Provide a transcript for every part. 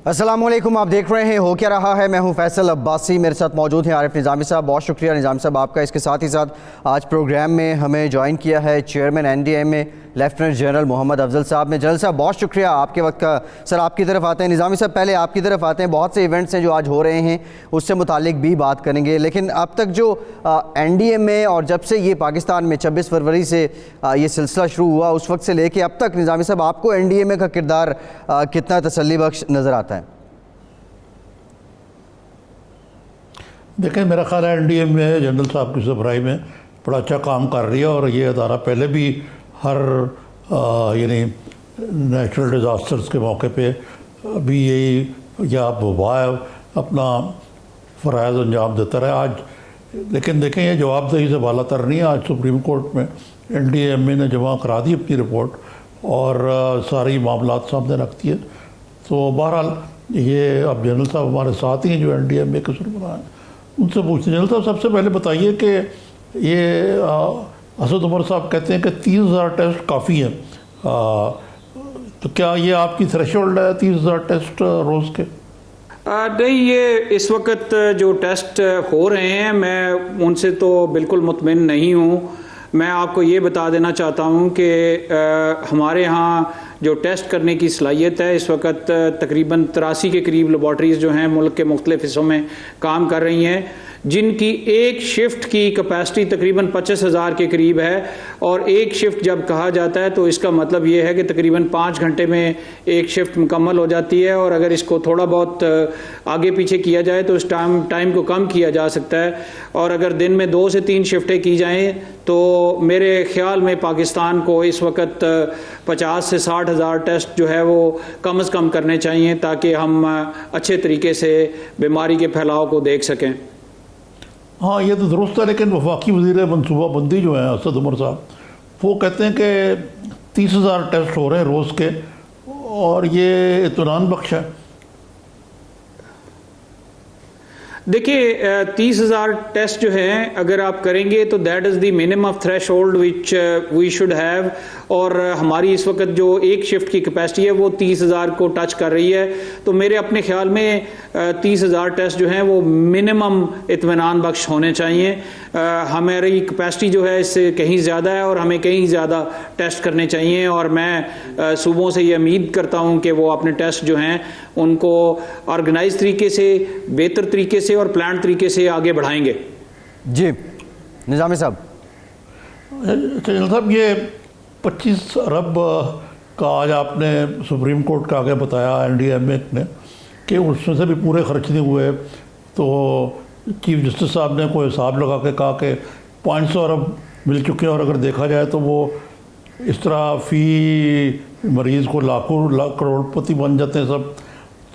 السلام علیکم، آپ دیکھ رہے ہیں ہو کیا رہا ہے۔ میں ہوں فیصل عباسی، میرے ساتھ موجود ہیں عارف نظامی صاحب۔ بہت شکریہ نظامی صاحب آپ کا۔ اس کے ساتھ ہی ساتھ آج پروگرام میں ہمیں جوائن کیا ہے chairman NDMA lieutenant general Muhammad Afzal صاحب نے۔ جنرل صاحب بہت شکریہ آپ کے وقت کا۔ سر آپ کی طرف آتے ہیں، نظامی صاحب پہلے آپ کی طرف آتے ہیں۔ بہت سے ایونٹس ہیں جو آج ہو رہے ہیں، اس سے متعلق بھی بات کریں گے، لیکن اب تک جو NDMA اور جب سے یہ پاکستان میں 26 فروری سے یہ سلسلہ شروع ہوا اس وقت سے لے کے اب تک نظامی صاحب آپ کو NDMA کا کردار کتنا تسلی بخش نظر آتا ہے؟ دیکھیں، میرا خیال ہے NDMA جنرل صاحب کی سربراہی میں بڑا اچھا کام کر رہی ہے، اور یہ ادارہ پہلے بھی ہر یعنی نیچرل ڈیزاسٹرز کے موقع پہ بھی یہی یا وبا اپنا فرائض انجام دیتا رہا آج۔ لیکن دیکھیں، یہ جواب دہی سے بالا تر نہیں ہے۔ آج سپریم کورٹ میں NDMA نے جمع کرا دی اپنی رپورٹ اور ساری معاملات سامنے رکھتی ہے۔ تو بہرحال یہ اب جنرل صاحب ہمارے ساتھ ہی ہیں جو NDMA کے سربراہ ہیں، ان سے پوچھتے ہیں۔ جنرل صاحب سب سے پہلے بتائیے کہ یہ اسد عمر صاحب کہتے ہیں کہ 30,000 ٹیسٹ کافی ہیں، تو کیا یہ آپ کی تھریش ہولڈ ہے 30,000 ٹیسٹ روز کے؟ نہیں، یہ اس وقت جو ٹیسٹ ہو رہے ہیں میں ان سے تو بالکل مطمئن نہیں ہوں۔ میں آپ کو یہ بتا دینا چاہتا ہوں کہ ہمارے ہاں جو ٹیسٹ کرنے کی صلاحیت ہے اس وقت تقریباً 83 کے قریب لیبارٹریز جو ہیں ملک کے مختلف حصوں میں کام کر رہی ہیں، جن کی ایک شفٹ کی کیپیسٹی تقریباً 25,000 کے قریب ہے۔ اور ایک شفٹ جب کہا جاتا ہے تو اس کا مطلب یہ ہے کہ تقریباً 5 گھنٹے میں ایک شفٹ مکمل ہو جاتی ہے، اور اگر اس کو تھوڑا بہت آگے پیچھے کیا جائے تو اس ٹائم کو کم کیا جا سکتا ہے۔ اور اگر دن میں 2 سے 3 شفٹیں کی جائیں تو میرے خیال میں پاکستان کو اس وقت 50 سے 60,000 ٹیسٹ جو ہے وہ کم از کم کرنے چاہیے تاکہ ہم اچھے طریقے سے بیماری کے پھیلاؤ کو دیکھ سکیں۔ ہاں، یہ تو درست ہے، لیکن وفاقی وزیر منصوبہ بندی جو ہیں اسد عمر صاحب، وہ کہتے ہیں کہ 30,000 ٹیسٹ ہو رہے ہیں روز کے، اور یہ اطمینان بخش ہے۔ دیکھیے، 30,000 ٹیسٹ جو ہیں اگر آپ کریں گے تو that is the minimum of threshold which we should have, اور ہماری اس وقت جو ایک شفٹ کی کیپیسٹی ہے وہ 30,000 کو ٹچ کر رہی ہے۔ تو میرے اپنے خیال میں 30,000 ٹیسٹ جو ہیں وہ منیمم اطمینان بخش ہونے چاہیے۔ ہماری کیپیسٹی جو ہے اس سے کہیں زیادہ ہے اور ہمیں کہیں زیادہ ٹیسٹ کرنے چاہیے، اور میں صوبوں سے یہ امید کرتا ہوں کہ وہ اپنے ٹیسٹ جو ہیں ان کو آرگنائز طریقے سے، بہتر طریقے سے اور پلان طریقے سے آگے بڑھائیں گے۔ جی نظامی صاحب۔ جنرل صاحب، یہ 25 ارب کا آج آپ نے سپریم کورٹ کا آگے بتایا NDMA نے کہ اس میں سے بھی پورے خرچ نہیں ہوئے، تو چیف جسٹس صاحب نے کوئی حساب لگا کے کہا کہ 500 ارب مل چکے ہیں، اور اگر دیکھا جائے تو وہ اس طرح فی مریض کو لاکھوں کروڑ پتی بن جاتے ہیں سب۔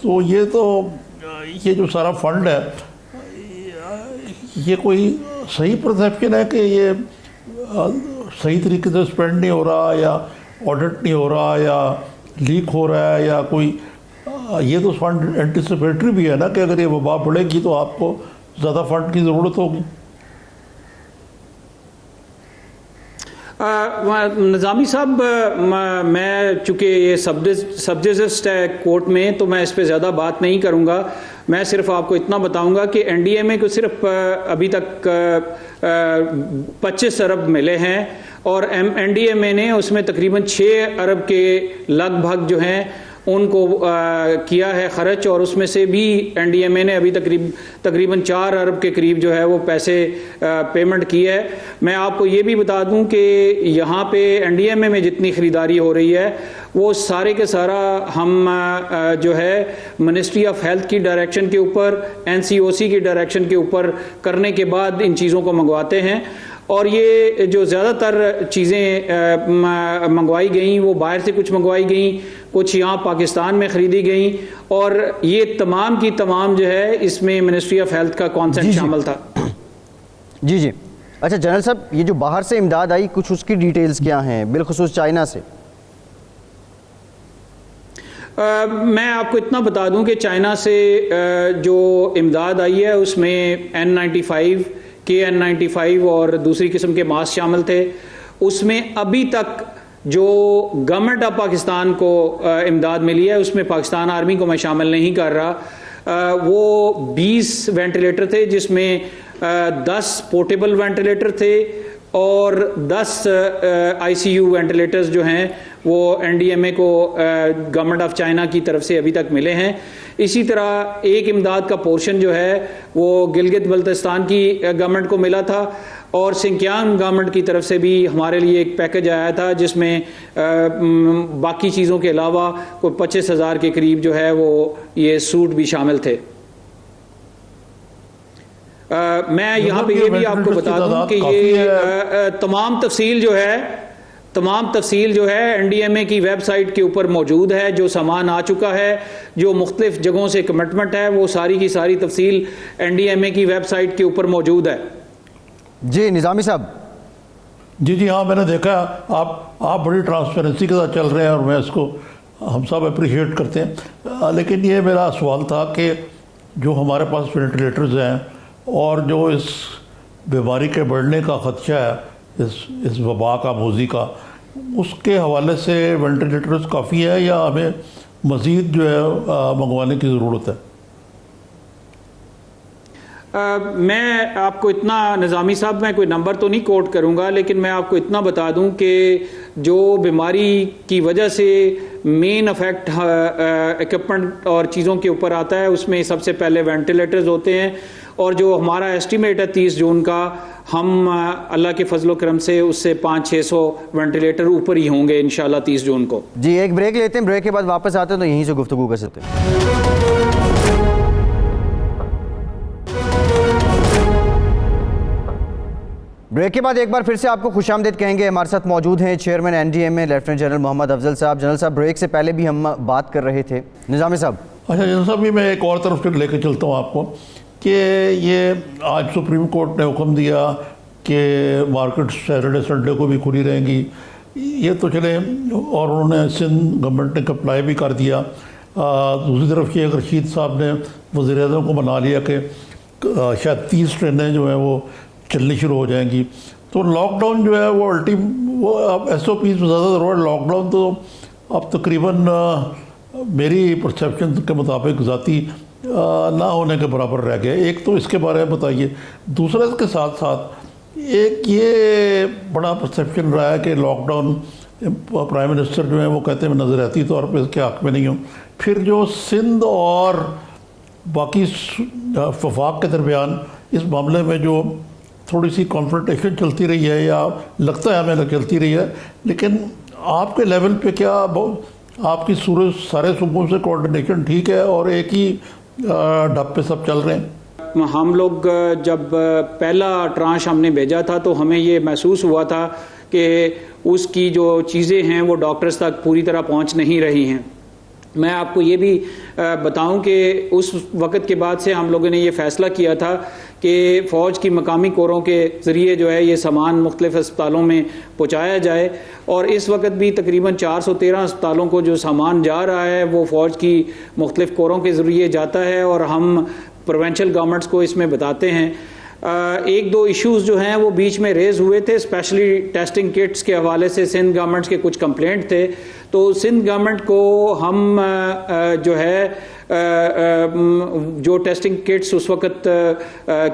تو یہ جو سارا فنڈ ہے، یہ کوئی صحیح پرسیپشن ہے کہ یہ صحیح طریقے سے اسپینڈ نہیں ہو رہا، یا آڈٹ نہیں ہو رہا، یا لیک ہو رہا ہے، یا کوئی یہ تو فنڈ اینٹیسپیٹری بھی ہے نا کہ اگر یہ وبا بڑھے گی تو آپ کو زیادہ فنڈ کی ضرورت ہوگی؟ نظامی صاحب، میں چونکہ یہ سبجیکٹس ہے کورٹ میں تو میں اس پہ زیادہ بات نہیں کروں گا۔ میں صرف آپ کو اتنا بتاؤں گا کہ NDMA کو صرف ابھی تک 25 ارب ملے ہیں، اور NDMA نے اس میں تقریباً 6 ارب کے لگ بھگ جو ہیں ان کو کیا ہے خرچ، اور اس میں سے بھی NDMA نے ابھی تقریباً 4 ارب کے قریب جو ہے وہ پیسے پیمنٹ کی ہے۔ میں آپ کو یہ بھی بتا دوں کہ یہاں پہ NDMA میں جتنی خریداری ہو رہی ہے وہ سارے کے سارا ہم جو ہے منسٹری آف ہیلتھ کی ڈائریکشن کے اوپر، NCOC کی ڈائریکشن کے اوپر کرنے کے بعد ان چیزوں کو منگواتے ہیں، اور یہ جو زیادہ تر چیزیں منگوائی گئیں وہ باہر سے کچھ منگوائی گئیں، کچھ یہاں پاکستان میں خریدی گئیں، اور یہ تمام کی تمام جو ہے اس میں منسٹری آف ہیلتھ کا کانسنٹ شامل تھا۔ جی اچھا جنرل صاحب، یہ جو باہر سے امداد آئی کچھ اس کی ڈیٹیلز کیا ہیں، بالخصوص چائنا سے؟ میں آپ کو اتنا بتا دوں کہ چائنا سے جو امداد آئی ہے اس میں N95 KN95 اور دوسری قسم کے ماسک شامل تھے۔ اس میں ابھی تک جو گورنمنٹ آف پاکستان کو امداد ملی ہے اس میں پاکستان آرمی کو میں شامل نہیں کر رہا، وہ 20 وینٹیلیٹر تھے، جس میں 10 پورٹیبل وینٹیلیٹر تھے اور 10 آئی سی یو وینٹیلیٹرز جو ہیں وہ این ڈی ایم اے کو گورنمنٹ آف چائنا کی طرف سے ابھی تک ملے ہیں۔ اسی طرح ایک امداد کا پورشن جو ہے وہ گلگت بلتستان کی گورنمنٹ کو ملا تھا، اور سنکیانگ گورنمنٹ کی طرف سے بھی ہمارے لیے ایک پیکج آیا تھا جس میں باقی چیزوں کے علاوہ کوئی 25,000 کے قریب جو ہے وہ یہ سوٹ بھی شامل تھے۔ میں یہاں پہ یہ بھی آپ کو بتا دوں کہ یہ تمام تفصیل جو ہے این ڈی ایم اے کی ویب سائٹ کے اوپر موجود ہے، جو سامان آ چکا ہے، جو مختلف جگہوں سے کمٹمنٹ ہے، وہ ساری کی ساری تفصیل این ڈی ایم اے کی ویب سائٹ کے اوپر موجود ہے۔ جی نظامی صاحب۔ جی ہاں، میں نے دیکھا آپ بڑی ٹرانسپیرنسی کے ساتھ چل رہے ہیں اور میں اس کو ہم سب اپریشیٹ کرتے ہیں، لیکن یہ میرا سوال تھا کہ جو ہمارے پاس وینٹیلیٹرز ہیں اور جو اس بیماری کے بڑھنے کا خدشہ ہے، اس وبا کا موذی کا، اس کے حوالے سے وینٹیلیٹرز کافی ہے یا ہمیں مزید جو ہے منگوانے کی ضرورت ہے؟ میں آپ کو اتنا، نظامی صاحب میں کوئی نمبر تو نہیں کوٹ کروں گا، لیکن میں آپ کو اتنا بتا دوں کہ جو بیماری کی وجہ سے مین افیکٹ اکوپمنٹ اور چیزوں کے اوپر آتا ہے، اس میں سب سے پہلے وینٹیلیٹرز ہوتے ہیں، اور جو ہمارا ایسٹیمیٹ ہے 30 جون کا، ہم اللہ کے فضل و کرم سے اس سے 500-600 وینٹیلیٹر اوپر ہی ہوں گے انشاءاللہ 30 جون کو۔ جی ایک بریک لیتے ہیں، بریک کے بعد واپس آتے ہیں تو یہیں سے گفتگو کر سکتے ہیں۔ بریک کے بعد ایک بار پھر سے آپ کو خوش آمدید کہیں گے۔ ہمارے ساتھ موجود ہیں chairman N D M A lieutenant general Muhammad Afzal sahab. General صاحب، بریک سے پہلے بھی ہم بات کر رہے تھے، نظامی صاحب۔ اچھا جنرل صاحب، میں ایک اور طرف لے کے چلتا ہوں آپ کو کہ یہ آج سپریم کورٹ نے حکم دیا کہ مارکیٹ سیٹرڈے سنڈے کو بھی کھلی رہیں گی، یہ تو چلے، اور انہوں نے سندھ گورنمنٹ نے اپلائی بھی کر دیا۔ دوسری طرف شیخ رشید صاحب نے وزیر اعظم کو منا لیا کہ شاید 30 ٹرینیں جو ہیں وہ چلنی شروع ہو جائیں گی۔ تو لاک ڈاؤن جو ہے وہ وہ اب ایس او پیز میں زیادہ ضرورت ہے۔ لاک ڈاؤن تو اب تقریباً میری پرسیپشن کے مطابق ذاتی نہ ہونے کے برابر رہ گیا۔ ایک تو اس کے بارے میں بتائیے، دوسرا اس کے ساتھ ساتھ ایک یہ بڑا پرسیپشن رہا ہے کہ لاک ڈاؤن پرائم منسٹر جو ہیں وہ کہتے ہیں میں نظریاتی طور پہ اس کے حق میں نہیں ہوں۔ پھر جو سندھ اور باقی وفاق کے درمیان اس معاملے میں جو تھوڑی سی کانفرنٹیشن چلتی رہی ہے، یا لگتا ہے ہمیں چلتی رہی ہے، لیکن آپ کے لیول پہ کیا آپ کی سارے صوبوں سے کوارڈینیشن ٹھیک ہے اور ایک ہی ڈھب پہ سب چل رہے ہیں؟ ہم لوگ جب پہلا ٹرانش ہم نے بھیجا تھا تو ہمیں یہ محسوس ہوا تھا کہ اس کی جو چیزیں ہیں وہ ڈاکٹرز تک پوری طرح پہنچ نہیں رہی ہیں۔ میں آپ کو یہ بھی بتاؤں کہ اس وقت کے بعد سے ہم لوگوں نے یہ فیصلہ کیا تھا کہ فوج کی مقامی کوروں کے ذریعے جو ہے یہ سامان مختلف اسپتالوں میں پہنچایا جائے، اور اس وقت بھی تقریباً 413 اسپتالوں کو جو سامان جا رہا ہے وہ فوج کی مختلف کوروں کے ذریعے جاتا ہے، اور ہم پروونشل گورنمنٹس کو اس میں بتاتے ہیں۔ ایک دو ایشوز جو ہیں وہ بیچ میں ریز ہوئے تھے، اسپیشلی ٹیسٹنگ کٹس کے حوالے سے سندھ گورنمنٹس کے کچھ کمپلینٹ تھے، تو سندھ گورنمنٹ کو ہم جو ہے جو ٹیسٹنگ کٹس اس وقت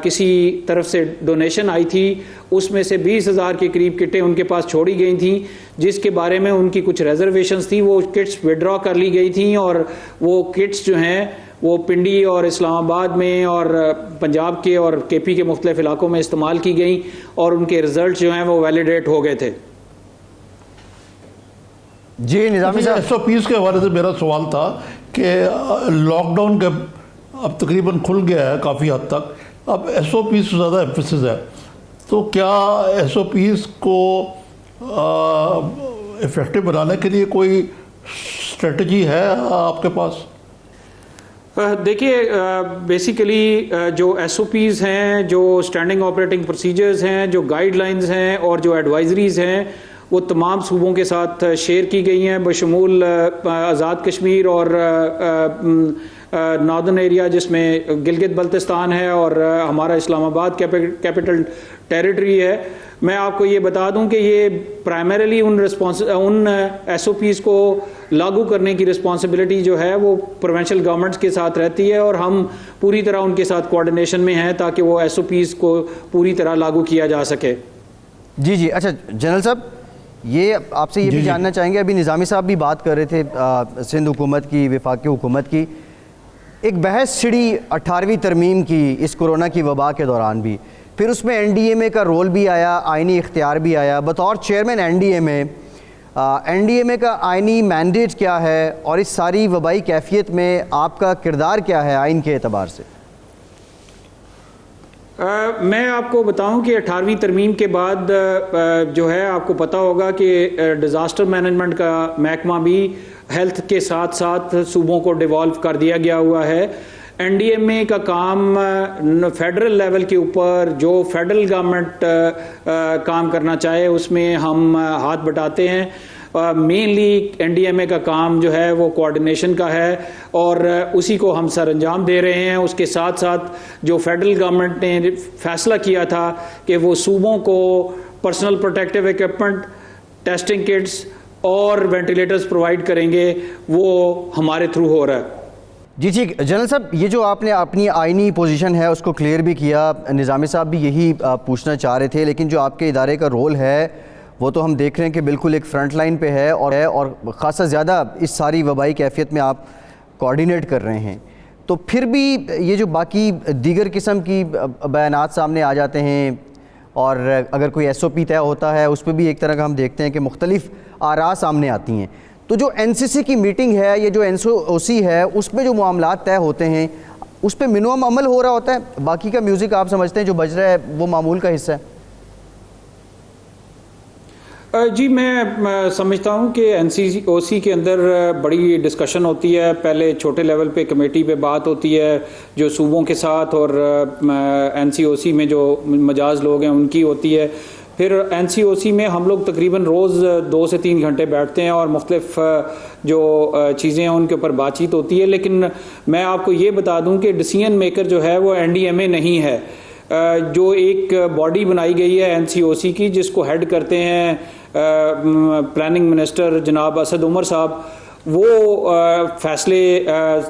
کسی طرف سے ڈونیشن آئی تھی اس میں سے 20,000 کے قریب کٹیں ان کے پاس چھوڑی گئی تھیں، جس کے بارے میں ان کی کچھ ریزرویشنز تھی، وہ کٹس وڈرا کر لی گئی تھیں، اور وہ کٹس جو ہیں وہ پنڈی اور اسلام آباد میں اور پنجاب کے اور کے پی کے مختلف علاقوں میں استعمال کی گئیں، اور ان کے رزلٹ جو ہیں وہ ویلیڈیٹ ہو گئے تھے۔ جی نظامی صاحب، ایس او پیز کے حوالے سے میرا سوال تھا کہ لاک ڈاؤن کے اب تقریباً کھل گیا ہے کافی حد تک، اب ایس او پیز سے زیادہ ایمفیسس ہے، تو کیا ایس او پیز کو افیکٹو بنانے کے لیے کوئی اسٹریٹجی ہے آپ کے پاس؟ دیکھیے بیسیکلی جو ایس او پیز ہیں، جو اسٹینڈنگ آپریٹنگ پروسیجرز ہیں، جو گائیڈ لائنز ہیں اور جو ایڈوائزریز ہیں، وہ تمام صوبوں کے ساتھ شیئر کی گئی ہیں، بشمول آزاد کشمیر اور ناردرن ایریا جس میں گلگت بلتستان ہے اور ہمارا اسلام آباد کیپٹل ٹیریٹری ہے۔ میں آپ کو یہ بتا دوں کہ یہ پرائمریلی ان ایس او پیز کو لاگو کرنے کی رسپانسبلٹی جو ہے وہ پروونشل گورنمنٹس کے ساتھ رہتی ہے، اور ہم پوری طرح ان کے ساتھ کوآرڈینیشن میں ہیں تاکہ وہ ایس او پیز کو پوری طرح لاگو کیا جا سکے۔ جی اچھا جنرل صاحب، یہ آپ سے یہ بھی جاننا چاہیں گے، ابھی نظامی صاحب بھی بات کر رہے تھے سندھ حکومت کی، وفاقی حکومت کی، ایک بحث چھڑی 18ویں ترمیم کی اس کورونا کی وبا کے دوران بھی، پھر اس میں این ڈی ایم اے کا رول بھی آیا، آئینی اختیار بھی آیا۔ بطور چیئرمین این ڈی ایم اے کا آئینی مینڈیٹ کیا ہے، اور اس ساری وبائی کیفیت میں آپ کا کردار کیا ہے آئین کے اعتبار سے؟ میں آپ کو بتاؤں کہ 18ویں ترمیم کے بعد جو ہے آپ کو پتہ ہوگا کہ ڈیزاسٹر مینجمنٹ کا محکمہ بھی ہیلتھ کے ساتھ ساتھ صوبوں کو ڈیوالو کر دیا گیا ہوا ہے۔ این ڈی ایم اے کا کام فیڈرل لیول کے اوپر جو فیڈرل گورنمنٹ کام کرنا چاہے اس میں ہم ہاتھ بٹاتے ہیں۔ مینلی این ڈی ایم اے کا کام جو ہے وہ کوآرڈینیشن کا ہے، اور اسی کو ہم سر انجام دے رہے ہیں۔ اس کے ساتھ ساتھ جو فیڈرل گورنمنٹ نے فیصلہ کیا تھا کہ وہ صوبوں کو personal protective equipment, testing kits اور وینٹیلیٹرز پرووائڈ کریں گے، وہ ہمارے تھرو ہو رہا ہے۔ جی ٹھیک جنرل صاحب، یہ جو آپ نے اپنی آئینی پوزیشن ہے اس کو کلیئر بھی کیا، نظامی صاحب بھی یہی پوچھنا چاہ رہے تھے، لیکن جو آپ کے ادارے کا رول ہے وہ تو ہم دیکھ رہے ہیں کہ بالکل ایک فرنٹ لائن پہ ہے اور خاصا زیادہ اس ساری وبائی کیفیت میں آپ کوآرڈینیٹ کر رہے ہیں، تو پھر بھی یہ جو باقی دیگر قسم کی بیانات سامنے آ جاتے ہیں، اور اگر کوئی ایس او پی طے ہوتا ہے اس پہ بھی ایک طرح کا ہم دیکھتے ہیں کہ مختلف آراء سامنے آتی ہیں، تو جو این سی سی کی میٹنگ ہے، یہ جو این او سی ہے، اس میں جو معاملات طے ہوتے ہیں اس پہ منوم عمل ہو رہا ہوتا ہے؟ باقی کا میوزک آپ سمجھتے ہیں جو بج رہا ہے وہ معمول کا حصہ ہے؟ جی میں سمجھتا ہوں کہ این سی او سی کے اندر بڑی ڈسکشن ہوتی ہے، پہلے چھوٹے لیول پہ کمیٹی پہ بات ہوتی ہے جو صوبوں کے ساتھ، اور این سی او سی میں جو مجاز لوگ ہیں ان کی ہوتی ہے، پھر این سی او سی میں ہم لوگ تقریباً روز 2 سے 3 گھنٹے بیٹھتے ہیں اور مختلف جو چیزیں ہیں ان کے اوپر بات چیت ہوتی ہے۔ لیکن میں آپ کو یہ بتا دوں کہ ڈیسیژن میکر جو ہے وہ این ڈی ایم اے نہیں ہے، جو ایک باڈی بنائی گئی ہے این سی او سی کی جس کو ہیڈ کرتے ہیں پلاننگ منسٹر جناب اسد عمر صاحب، وہ فیصلے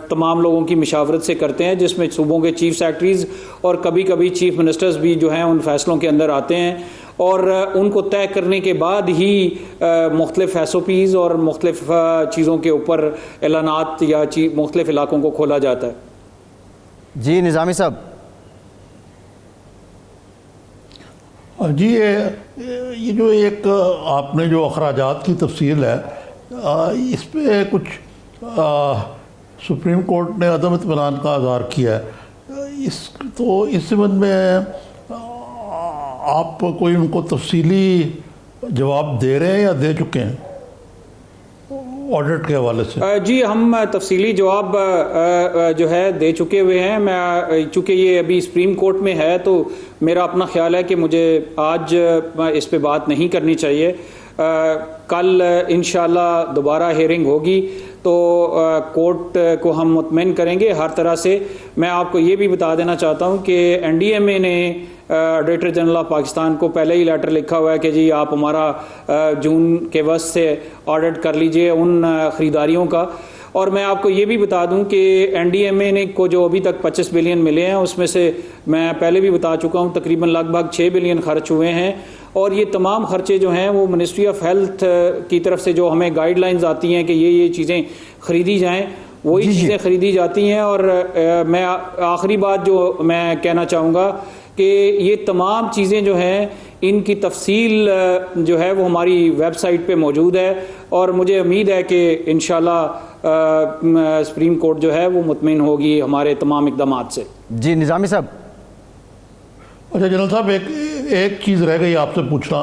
تمام لوگوں کی مشاورت سے کرتے ہیں، جس میں صوبوں کے چیف سیکرٹریز اور کبھی کبھی چیف منسٹرز بھی جو ہیں ان فیصلوں کے اندر آتے ہیں، اور ان کو طے کرنے کے بعد ہی مختلف ایس او پیز اور مختلف چیزوں کے اوپر اعلانات یا مختلف علاقوں کو کھولا جاتا ہے۔ جی نظامی صاحب۔ جی یہ جو ایک آپ نے جو اخراجات کی تفصیل ہے، اس پہ کچھ سپریم کورٹ نے عدم اطمینان کا اظہار کیا ہے، اس سبب میں آپ کوئی ان کو تفصیلی جواب دے رہے ہیں یا دے چکے ہیں آڈٹ کے حوالے سے؟ جی ہم تفصیلی جواب جو ہے دے چکے ہوئے ہیں۔ میں چونکہ یہ ابھی سپریم کورٹ میں ہے تو میرا اپنا خیال ہے کہ مجھے آج اس پہ بات نہیں کرنی چاہیے۔ کل انشاءاللہ دوبارہ ہیئرنگ ہوگی تو کورٹ کو ہم مطمئن کریں گے ہر طرح سے۔ میں آپ کو یہ بھی بتا دینا چاہتا ہوں کہ این ڈی ایم اے نے آڈیٹر جنرل آف پاکستان کو پہلے ہی لیٹر لکھا ہوا ہے کہ جی آپ ہمارا جون کے وسط سے آڈٹ کر لیجئے ان خریداریوں کا۔ اور میں آپ کو یہ بھی بتا دوں کہ این ڈی ایم اے نے کو جو ابھی تک 25 بلین ملے ہیں اس میں سے میں پہلے بھی بتا چکا ہوں تقریباً لگ بھگ 6 بلین خرچ ہوئے ہیں، اور یہ تمام خرچے جو ہیں وہ منسٹری آف ہیلتھ کی طرف سے جو ہمیں گائیڈ لائنز آتی ہیں کہ یہ چیزیں خریدی جائیں وہی چیزیں خریدی جاتی ہیں۔ اور میں آخری بات جو میں کہنا چاہوں گا کہ یہ تمام چیزیں جو ہیں ان کی تفصیل جو ہے وہ ہماری ویب سائٹ پہ موجود ہے، اور مجھے امید ہے کہ انشاءاللہ سپریم کورٹ جو ہے وہ مطمئن ہوگی ہمارے تمام اقدامات سے۔ جی نظامی صاحب۔ اچھا جنرل صاحب، ایک چیز رہ گئی آپ سے پوچھنا،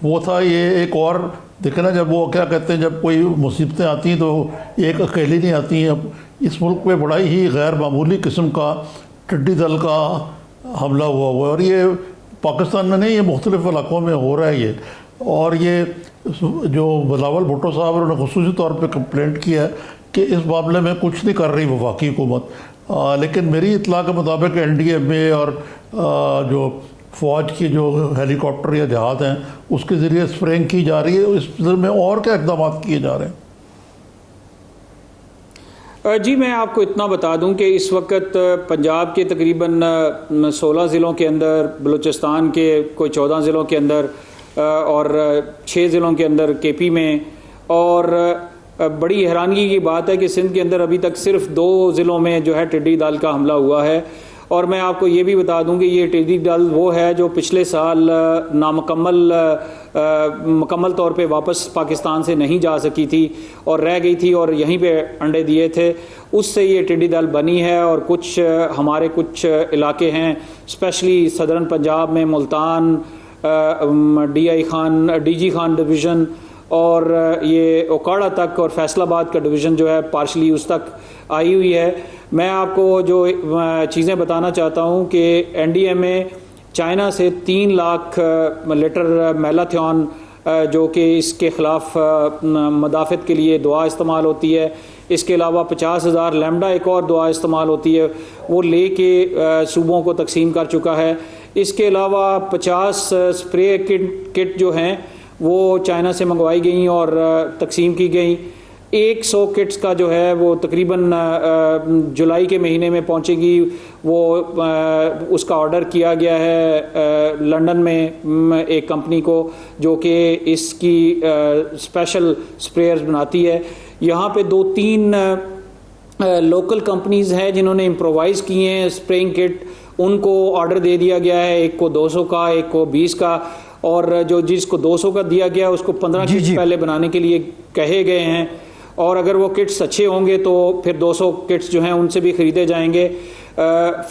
وہ تھا یہ ایک اور دیکھیں نا، جب وہ کیا کہتے ہیں جب کوئی مصیبتیں آتی ہیں تو ایک اکیلی نہیں آتی ہیں۔ اب اس ملک میں بڑا ہی غیر معمولی قسم کا ٹڈی دل کا حملہ ہوا ہے، اور یہ پاکستان میں نہیں، یہ مختلف علاقوں میں ہو رہا ہے یہ، اور یہ جو بلاول بھٹو صاحب انہوں نے خصوصی طور پہ کمپلینٹ کیا ہے کہ اس معاملے میں کچھ نہیں کر رہی وفاقی حکومت، لیکن میری اطلاع کے مطابق این ڈی ایم اے اور جو فوج کی جو ہیلی کاپٹر یا جہاز ہیں اس کے ذریعے اسپرینگ کی جا رہی ہے، اس میں اور کیا اقدامات کیے جا رہے ہیں؟ جی میں آپ کو اتنا بتا دوں کہ اس وقت پنجاب کے تقریباً 16 ضلعوں کے اندر، بلوچستان کے کوئی 14 ضلعوں کے اندر اور 6 ضلعوں کے اندر کے پی میں، اور بڑی حیرانگی کی بات ہے کہ سندھ کے اندر ابھی تک صرف 2 ضلعوں میں جو ہے ٹڈی دل کا حملہ ہوا ہے. اور میں آپ کو یہ بھی بتا دوں کہ یہ ٹڈی دل وہ ہے جو پچھلے سال مکمل طور پہ واپس پاکستان سے نہیں جا سکی تھی اور رہ گئی تھی اور یہیں پہ انڈے دیے تھے، اس سے یہ ٹڈی دل بنی ہے. اور ہمارے کچھ علاقے ہیں اسپیشلی صدرن پنجاب میں، Multan, D G Khan division اور یہ اوکاڑا تک اور فیصل آباد کا ڈویژن جو ہے پارشلی اس تک آئی ہوئی ہے. میں آپ کو جو چیزیں بتانا چاہتا ہوں کہ این ڈی ایم اے چائنا سے 3 لاکھ لیٹر میلاتھیون جو کہ اس کے خلاف مدافعت کے لیے دوا استعمال ہوتی ہے، اس کے علاوہ 50,000 لیمڈا ایک اور دوا استعمال ہوتی ہے، وہ لے کے صوبوں کو تقسیم کر چکا ہے. اس کے علاوہ 50 اسپرے کٹ جو ہیں وہ چائنا سے منگوائی گئیں اور تقسیم کی گئیں. 100 کٹس کا جو ہے وہ تقریباً جولائی کے مہینے میں پہنچے گی. وہ اس کا آرڈر کیا گیا ہے لنڈن میں ایک کمپنی کو جو کہ اس کی اسپیشل اسپریئرز بناتی ہے. یہاں پہ 2-3 لوکل کمپنیز ہیں جنہوں نے امپرووائز کیے ہیں اسپرینگ کٹ، ان کو آرڈر دے دیا گیا ہے، ایک کو 200 کا، ایک کو 20 کا، اور جس کو 200 کا دیا گیا اس کو 15 کٹس پہلے بنانے کے لیے کہے گئے ہیں. اور اگر وہ کٹس اچھے ہوں گے تو پھر 200 کٹس جو ہیں ان سے بھی خریدے جائیں گے.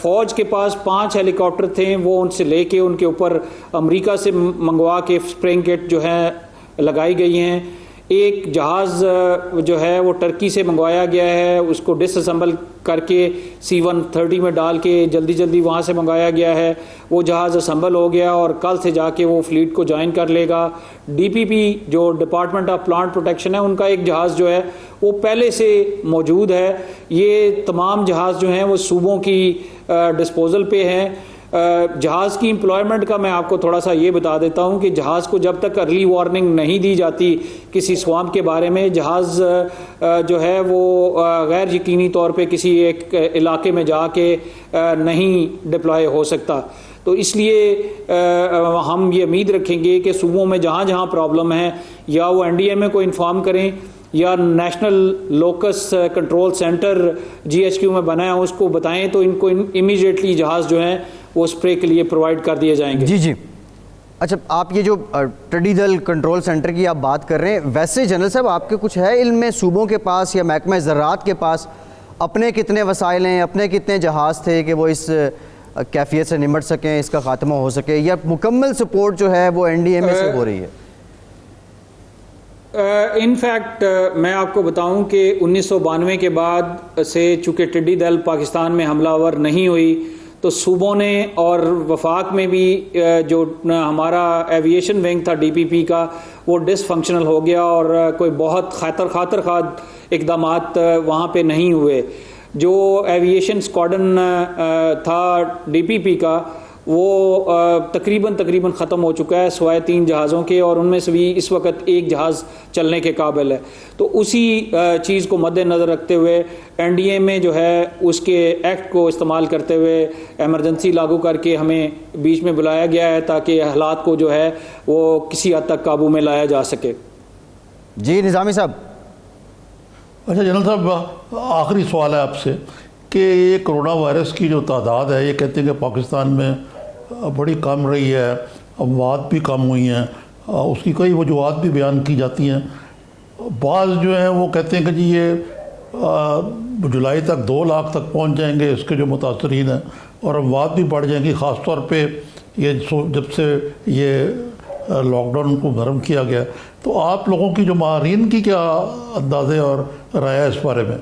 فوج کے پاس 5 ہیلی کاپٹر تھے، وہ ان سے لے کے ان کے اوپر امریکہ سے منگوا کے اسپرینگ کٹ جو ہے لگائی گئی ہیں. ایک جہاز جو ہے وہ ٹرکی سے منگوایا گیا ہے، اس کو ڈس اسمبل کر کے C-130 میں ڈال کے جلدی وہاں سے منگایا گیا ہے. وہ جہاز اسمبل ہو گیا اور کل سے جا کے وہ فلیٹ کو جوائن کر لے گا. DPP جو ڈپارٹمنٹ آف پلانٹ پروٹیکشن ہے، ان کا ایک جہاز جو ہے وہ پہلے سے موجود ہے. یہ تمام جہاز جو ہیں وہ صوبوں کی ڈسپوزل پہ ہیں. جہاز کی امپلائمنٹ کا میں آپ کو تھوڑا سا یہ بتا دیتا ہوں کہ جہاز کو جب تک ارلی وارننگ نہیں دی جاتی کسی سوامپ کے بارے میں، جہاز جو ہے وہ غیر یقینی طور پہ کسی ایک علاقے میں جا کے نہیں ڈپلوائے ہو سکتا. تو اس لیے ہم یہ امید رکھیں گے کہ صوبوں میں جہاں جہاں پرابلم ہے یا وہ NDMA کو انفارم کریں یا national locus control centre GHQ میں بنا ہے اس کو بتائیں، تو ان کو امیڈیٹلی جہاز جو ہیں وہ اسپرے کے لیے پرووائڈ کر دیے جائیں گے. جی اچھا، آپ یہ جو ٹڈی دل کنٹرول سینٹر کی آپ بات کر رہے ہیں، ویسے جنرل صاحب آپ کے کچھ ہے علم میں صوبوں کے پاس یا محکمہ زراعت کے پاس اپنے کتنے وسائل ہیں، اپنے کتنے جہاز تھے کہ وہ اس کیفیت سے نمٹ سکیں، اس کا خاتمہ ہو سکے، یا مکمل سپورٹ جو ہے وہ NDMA سے ہو رہی ہے؟ ان فیکٹ میں آپ کو بتاؤں کہ 1992 کے بعد سے چونکہ ٹڈی دل پاکستان میں حملہ آور نہیں ہوئی تو صوبوں نے اور وفاق میں بھی جو ہمارا ایویشن ونگ تھا DPP کا وہ ڈس فنکشنل ہو گیا اور کوئی بہت خاطر خواہ اقدامات وہاں پہ نہیں ہوئے. جو ایویشن اسکواڈن تھا DPP کا وہ تقریباً ختم ہو چکا ہے سوائے 3 جہازوں کے، اور ان میں سے بھی اس وقت ایک جہاز چلنے کے قابل ہے. تو اسی چیز کو مد نظر رکھتے ہوئے NDMA جو ہے اس کے ایکٹ کو استعمال کرتے ہوئے ایمرجنسی لاگو کر کے ہمیں بیچ میں بلایا گیا ہے تاکہ حالات کو جو ہے وہ کسی حد تک قابو میں لایا جا سکے. جی نظامی صاحب. اچھا جنرل صاحب، آخری سوال ہے آپ سے کہ یہ کرونا وائرس کی جو تعداد ہے، یہ کہتے ہیں کہ پاکستان میں بڑی کم رہی ہے، اموات بھی کم ہوئی ہیں، اس کی کئی وجوہات بھی بیان کی جاتی ہیں. بعض جو ہیں وہ کہتے ہیں کہ جی یہ جولائی تک 2 لاکھ تک پہنچ جائیں گے اس کے جو متاثرین ہیں، اور اموات بھی بڑھ جائیں گی، خاص طور پہ یہ جب سے یہ لاک ڈاؤن کو نرم کیا گیا. تو آپ لوگوں کی جو ماہرین کی کیا اندازے اور رائے ہے اس بارے میں؟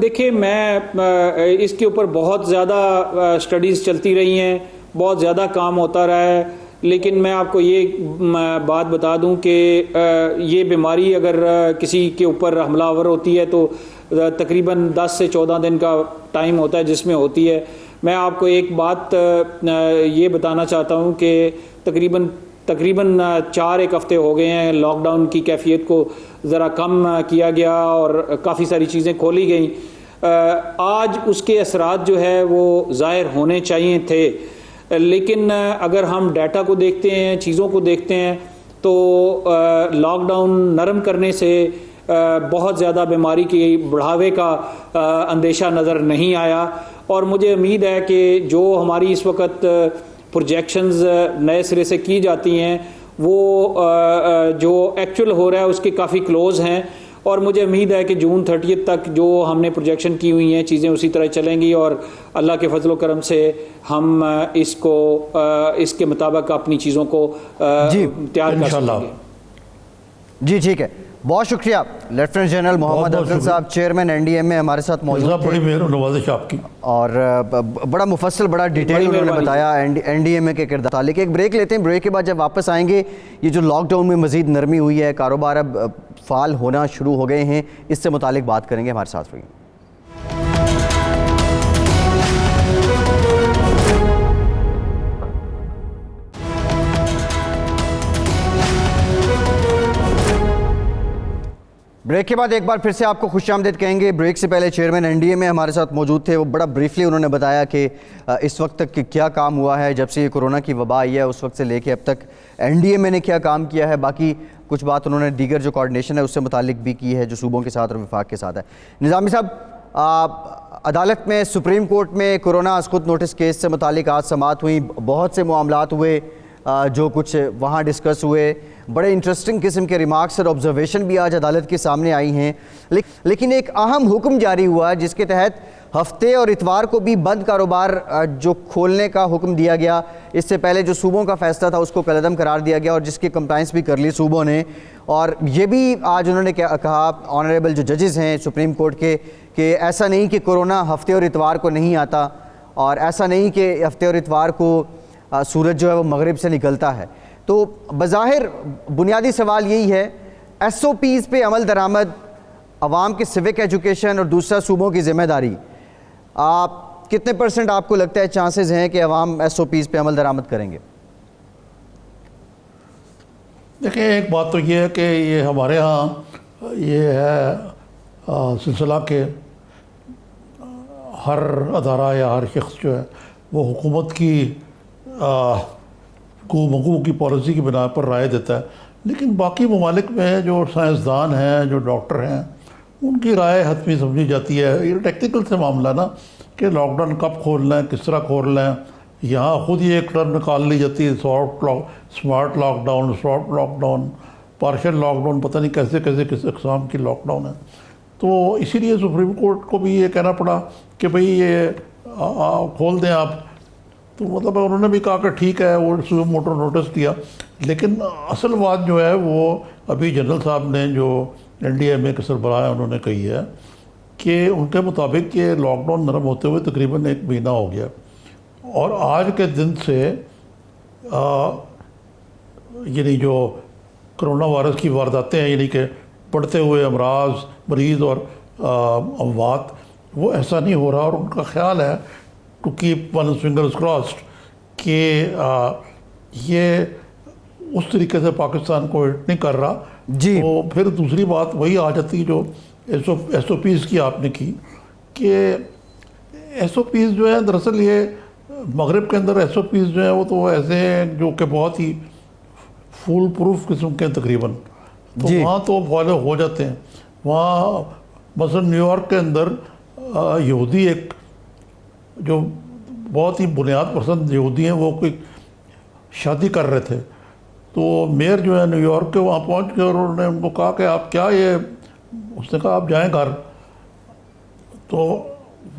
دیکھیں، میں اس کے اوپر بہت زیادہ اسٹڈیز چلتی رہی ہیں، بہت زیادہ کام ہوتا رہا ہے، لیکن میں آپ کو یہ بات بتا دوں کہ یہ بیماری اگر کسی کے اوپر حملہ آور ہوتی ہے تو تقریباً 10 سے 14 دن کا ٹائم ہوتا ہے جس میں ہوتی ہے. میں آپ کو ایک بات یہ بتانا چاہتا ہوں کہ تقریباً 4 ہفتے ہو گئے ہیں لاک ڈاؤن کی کیفیت کو ذرا کم کیا گیا اور کافی ساری چیزیں کھولی گئیں. آج اس کے اثرات جو ہے وہ ظاہر ہونے چاہیے تھے، لیکن اگر ہم ڈیٹا کو دیکھتے ہیں، چیزوں کو دیکھتے ہیں، تو لاک ڈاؤن نرم کرنے سے بہت زیادہ بیماری کی بڑھاوے کا اندیشہ نظر نہیں آیا. اور مجھے امید ہے کہ جو ہماری اس وقت پروجیکشنز نئے سرے سے کی جاتی ہیں وہ جو ایکچوئل ہو رہا ہے اس کے کافی کلوز ہیں، اور مجھے امید ہے کہ جون 30 تک جو ہم نے پروجیکشن کی ہوئی ہیں چیزیں اسی طرح چلیں گی، اور اللہ کے فضل و کرم سے ہم اس کے مطابق اپنی چیزوں کو تیار کر سکیں گے. جی ٹھیک ہے، بہت شکریہ. لیفٹیننٹ جنرل محمد افضل صاحب، چیئرمین NDMA میں ہمارے ساتھ موجود بڑی نوازش آپ کی، اور بڑا مفصل بڑا ڈیٹیل انہوں نے بتایا NDMA کے کردار. لیکن ایک بریک لیتے ہیں، بریک کے بعد جب واپس آئیں گے یہ جو لاک ڈاؤن میں مزید نرمی ہوئی ہے، کاروبار اب فعال ہونا شروع ہو گئے ہیں، اس سے متعلق بات کریں گے. ہمارے ساتھ رہیے. بریک کے بعد ایک بار پھر سے آپ کو خوش آمدید کہیں گے. بریک سے پہلے چیئرمین NDMA ہمارے ساتھ موجود تھے. وہ بڑا بریفلی انہوں نے بتایا کہ اس وقت تک کیا کام ہوا ہے، جب سے یہ کورونا کی وبا آئی ہے اس وقت سے لے کے اب تک NDMA نے کیا کام کیا ہے. باقی کچھ بات انہوں نے دیگر جو کوارڈینیشن ہے اس سے متعلق بھی کی ہے جو صوبوں کے ساتھ اور وفاق کے ساتھ ہے. نظامی صاحب، عدالت میں سپریم کورٹ میں کورونا اسقط نوٹس کیس سے متعلق آج سماعت ہوئی. بہت سے معاملات ہوئے جو کچھ وہاں ڈسکس ہوئے. بڑے انٹرسٹنگ قسم کے ریمارکس اور آبزرویشن بھی آج عدالت کے سامنے آئی ہیں. لیکن ایک اہم حکم جاری ہوا جس کے تحت ہفتے اور اتوار کو بھی بند کاروبار جو کھولنے کا حکم دیا گیا. اس سے پہلے جو صوبوں کا فیصلہ تھا اس کو کالعدم قرار دیا گیا اور جس کی کمپلائنس بھی کر لی صوبوں نے. اور یہ بھی آج انہوں نے کہا آنریبل جو ججز ہیں سپریم کورٹ کے کہ ایسا نہیں کہ کورونا ہفتے اور اتوار کو نہیں آتا، اور ایسا نہیں کہ ہفتے اور اتوار کو سورج جو ہے وہ مغرب سے نکلتا ہے. تو بظاہر بنیادی سوال یہی ہے، SOPs پہ عمل درآمد، عوام کے سیوک ایجوکیشن اور دوسرا صوبوں کی ذمہ داری. آپ کتنے % آپ کو لگتا ہے چانسز ہیں کہ عوام SOPs پہ عمل درآمد کریں گے؟ دیکھیں، ایک بات تو یہ ہے کہ یہ ہمارے ہاں یہ ہے سلسلہ کہ ہر ادارہ یا ہر شخص جو ہے وہ حکومت کی مغو کی پالیسی کی بنا پر رائے دیتا ہے. لیکن باقی ممالک میں جو سائنسدان ہیں، جو ڈاکٹر ہیں، ان کی رائے حتمی سمجھی جاتی ہے. یہ ٹیکنیکل سے معاملہ نا کہ لاک ڈاؤن کب کھولنا ہے، کس طرح کھولنا ہے. یہاں خود ہی ایک ٹرم نکال لی جاتی ہے، smart lockdown, soft lockdown, partial lockdown, پتہ نہیں کیسے کیسے کس اقسام کی لاک ڈاؤن ہے. تو اسی لیے سپریم کورٹ کو بھی یہ کہنا پڑا کہ بھئی یہ کھول دیں آپ. تو مطلب انہوں نے بھی کہا کہ ٹھیک ہے، وہ موٹر نوٹس دیا. لیکن اصل بات جو ہے وہ ابھی جنرل صاحب نے جو NDMA کے سربراہ انہوں نے کہی ہے کہ ان کے مطابق یہ لاک ڈاؤن نرم ہوتے ہوئے تقریباً 1 مہینہ ہو گیا، اور آج کے دن سے یعنی جو کرونا وائرس کی وارداتیں ہیں، یعنی کہ بڑھتے ہوئے امراض، مریض اور اموات، وہ ایسا نہیں ہو رہا. اور ان کا خیال ہے to keep one fingers crossed کہ یہ اس طریقے سے پاکستان کو ہٹ نہیں کر رہا. جی. تو پھر دوسری بات وہی آ جاتی جو SOPs کی آپ نے کی کہ SOPs جو ہیں دراصل یہ مغرب کے اندر SOPs جو ہیں وہ تو ایسے ہیں جو کہ بہت ہی فول پروف قسم کے تقریباً. تو وہاں تو فالو ہو جاتے ہیں. وہاں مثلا نیو یارک کے اندر یہودی ایک جو بہت ہی بنیاد پسند یہودی ہیں، وہ کوئی شادی کر رہے تھے. تو میئر جو ہے نیو یارک کے وہاں پہنچ کے اور انہوں نے ان کو کہا کہ آپ کیا یہ، اس نے کہا آپ جائیں گھر. تو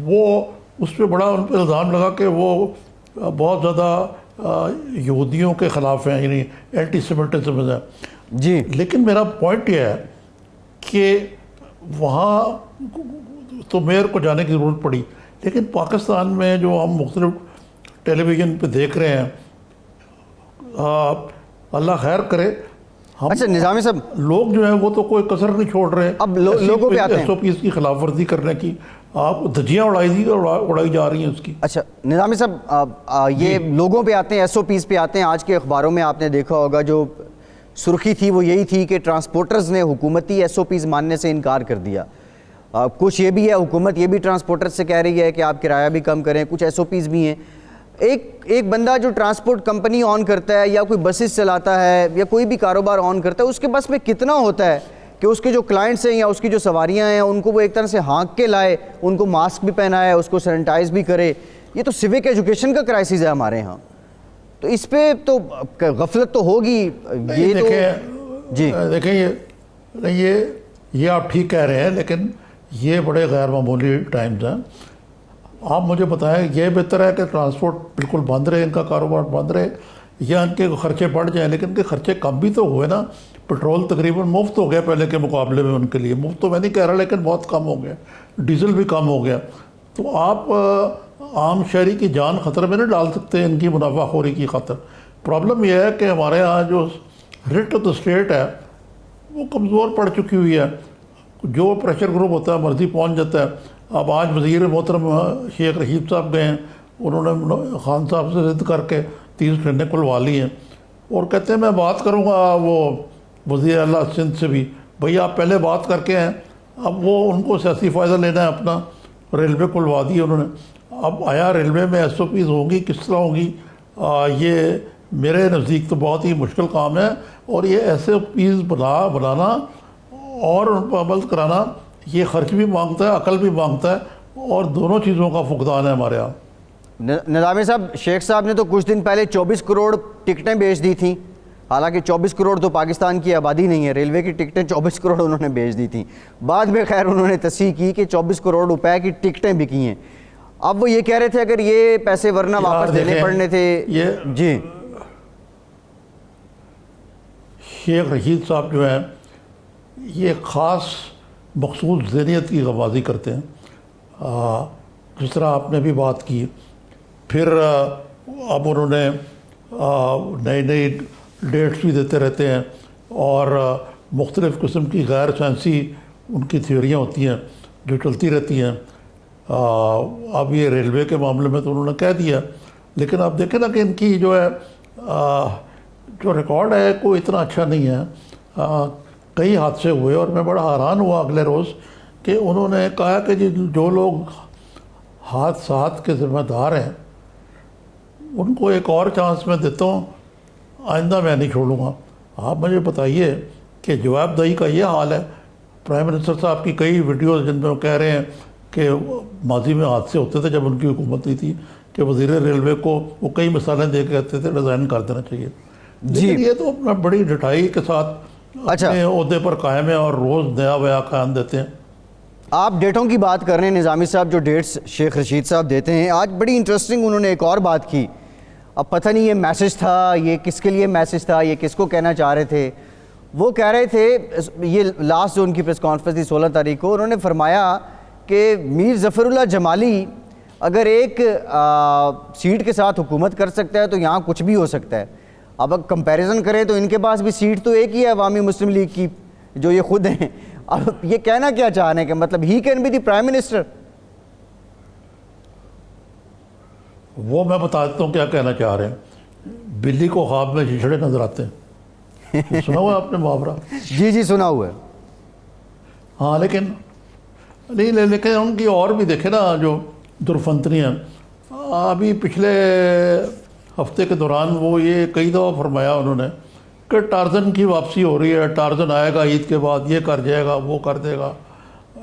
وہ اس پہ بڑا ان پہ الزام لگا کہ وہ بہت زیادہ یہودیوں کے خلاف ہیں، یعنی اینٹی سیمیٹزم ہے. جی. لیکن میرا پوائنٹ یہ ہے کہ وہاں تو میئر کو جانے کی ضرورت پڑی، لیکن پاکستان میں جو ہم مختلف ٹیلی ویژن پہ دیکھ رہے ہیں، اللہ خیر کرے، اچھا نظامی صاحب، لوگ جو ہیں وہ تو کوئی کسر نہیں چھوڑ رہے. اب لوگوں پہ آتے ہیں. SOPs کی خلاف ورزی کرنے کی آپ دھجیاں اڑائی جا رہی ہیں اس کی. اچھا نظامی صاحب، یہ لوگوں پہ آتے ہیں، SOPs پہ آتے ہیں. آج کے اخباروں میں آپ نے دیکھا ہوگا جو سرخی تھی وہ یہی تھی کہ ٹرانسپورٹرز نے حکومتی SOPs ماننے سے انکار کر دیا. کچھ یہ بھی ہے، حکومت یہ بھی ٹرانسپورٹر سے کہہ رہی ہے کہ آپ کرایہ بھی کم کریں. کچھ SOPs بھی ہیں. ایک بندہ جو ٹرانسپورٹ کمپنی آن کرتا ہے یا کوئی بسز چلاتا ہے یا کوئی بھی کاروبار آن کرتا ہے، اس کے بس میں کتنا ہوتا ہے کہ اس کے جو کلائنٹس ہیں یا اس کی جو سواریاں ہیں ان کو وہ ایک طرح سے ہانک کے لائے، ان کو ماسک بھی پہنائے، اس کو سینیٹائز بھی کرے. یہ تو سیوک ایجوکیشن کا کرائسس ہے ہمارے ہاں. تو اس پہ تو غفلت تو ہوگی. یہ تو جی دیکھیں یہ آپ ٹھیک کہہ رہے ہیں، لیکن یہ بڑے غیر معمولی ٹائمز ہیں. آپ مجھے بتائیں یہ بہتر ہے کہ ٹرانسپورٹ بالکل بند رہے، ان کا کاروبار بند رہے، یا ان کے خرچے بڑھ جائیں؟ لیکن ان کے خرچے کم بھی تو ہوئے نا. پٹرول تقریباً مفت ہو گیا پہلے کے مقابلے میں. ان کے لیے مفت تو میں نہیں کہہ رہا، لیکن بہت کم ہو گیا. ڈیزل بھی کم ہو گیا. تو آپ عام شہری کی جان خطرے میں نہیں ڈال سکتے ان کی منافع خوری کی خاطر. پرابلم یہ ہے کہ ہمارے ہاں جو ریٹ آف دا اسٹیٹ ہے وہ کمزور پڑ چکی ہوئی ہے. جو پریشر گروپ ہوتا ہے مرضی پہنچ جاتا ہے. اب آج وزیر محترم شیخ رشید صاحب گئے ہیں، انہوں نے خان صاحب سے ضد کر کے 30 ٹرینیں کھلوا لی ہیں اور کہتے ہیں میں بات کروں گا وہ وزیر اعلیٰ سندھ سے بھی. بھئی آپ پہلے بات کر کے ہیں. اب وہ ان کو سیاسی فائدہ لینا ہے اپنا. ریلوے کھلوا دی انہوں نے. اب آیا ریلوے میں SOPs ہوگی کس طرح ہوگی؟ یہ میرے نزدیک تو بہت ہی مشکل کام ہے. اور یہ SOPs بنانا اور ان پر عمل کرانا یہ خرچ بھی مانگتا ہے، عقل بھی مانگتا ہے، اور دونوں چیزوں کا فقدان ہے ہمارے یہاں. نظامی صاحب، شیخ صاحب نے تو کچھ دن پہلے 24 کروڑ ٹکٹیں بیچ دی تھیں. حالانکہ 24 کروڑ تو پاکستان کی آبادی نہیں ہے. ریلوے کی ٹکٹیں 24 کروڑ انہوں نے بیچ دی تھیں. بعد میں خیر انہوں نے تصحیح کی کہ 24 کروڑ روپے کی ٹکٹیں بکی ہیں. اب وہ یہ کہہ رہے تھے اگر یہ پیسے ورنہ واپس دینے پڑنے تھے. جی شیخ رشید صاحب جو ہیں یہ خاص مخصوص ذہنیت کی غمازی کرتے ہیں. جس طرح آپ نے بھی بات کی، پھر اب انہوں نے نئی ڈیٹس بھی دیتے رہتے ہیں اور مختلف قسم کی غیر سائنسی ان کی تھیوریاں ہوتی ہیں جو چلتی رہتی ہیں. اب یہ ریلوے کے معاملے میں تو انہوں نے کہہ دیا، لیکن آپ دیکھیں نا کہ ان کی جو ہے جو ریکارڈ ہے کوئی اتنا اچھا نہیں ہے. کئی حادثے ہوئے اور میں بڑا حیران ہوا اگلے روز کہ انہوں نے کہا کہ جو لوگ حادثات کے ذمہ دار ہیں ان کو ایک اور چانس میں دیتا ہوں، آئندہ میں نہیں چھوڑوں گا. آپ مجھے بتائیے کہ جواب دہی کا یہ حال ہے. پرائم منسٹر صاحب کی کئی ویڈیوز جن میں وہ کہہ رہے ہیں کہ ماضی میں حادثے ہوتے تھے جب ان کی حکومت نہیں تھی کہ وزیر ریلوے کو وہ کئی مثالیں دے کے کہتے تھے ڈیزائن کر دینا چاہیے. لیکن یہ تو اپنا بڑی ڈٹائی کے ساتھ اپنے عہدے پر قائم ہے اور روز نیا ویا قیام دیتے ہیں. آپ ڈیٹوں کی بات کر رہے ہیں نظامی صاحب، جو ڈیٹس شیخ رشید صاحب دیتے ہیں. آج بڑی انٹرسٹنگ انہوں نے ایک اور بات کی. اب پتہ نہیں یہ میسج تھا، یہ کس کے لیے میسج تھا، یہ کس کو کہنا چاہ رہے تھے. وہ کہہ رہے تھے، یہ لاسٹ جو ان کی پریس کانفرنس تھی 16 تاریخ کو، انہوں نے فرمایا کہ میر ظفر اللہ جمالی اگر ایک سیٹ کے ساتھ حکومت کر سکتا ہے تو یہاں کچھ بھی ہو سکتا ہے. اب کمپیریزن کریں تو ان کے پاس بھی سیٹ تو ایک ہی ہے عوامی مسلم لیگ کی جو یہ خود ہیں. اب یہ کہنا کیا چاہ رہے ہیں کہ مطلب he can be the prime minister? وہ میں بتا دیتا ہوں کیا کہنا چاہ رہے ہیں. بلی کو خواب میں چھچھڑے نظر آتے ہیں. سنا ہوا آپ نے محاورہ؟ جی سنا ہوا ہے. ہاں لیکن ان کی اور بھی دیکھیں نا جو درفنتنی ہیں. ابھی پچھلے ہفتے کے دوران وہ یہ کئی دفعہ فرمایا انہوں نے کہ ٹارزن کی واپسی ہو رہی ہے، ٹارزن آئے گا عید کے بعد، یہ کر جائے گا، وہ کر دے گا،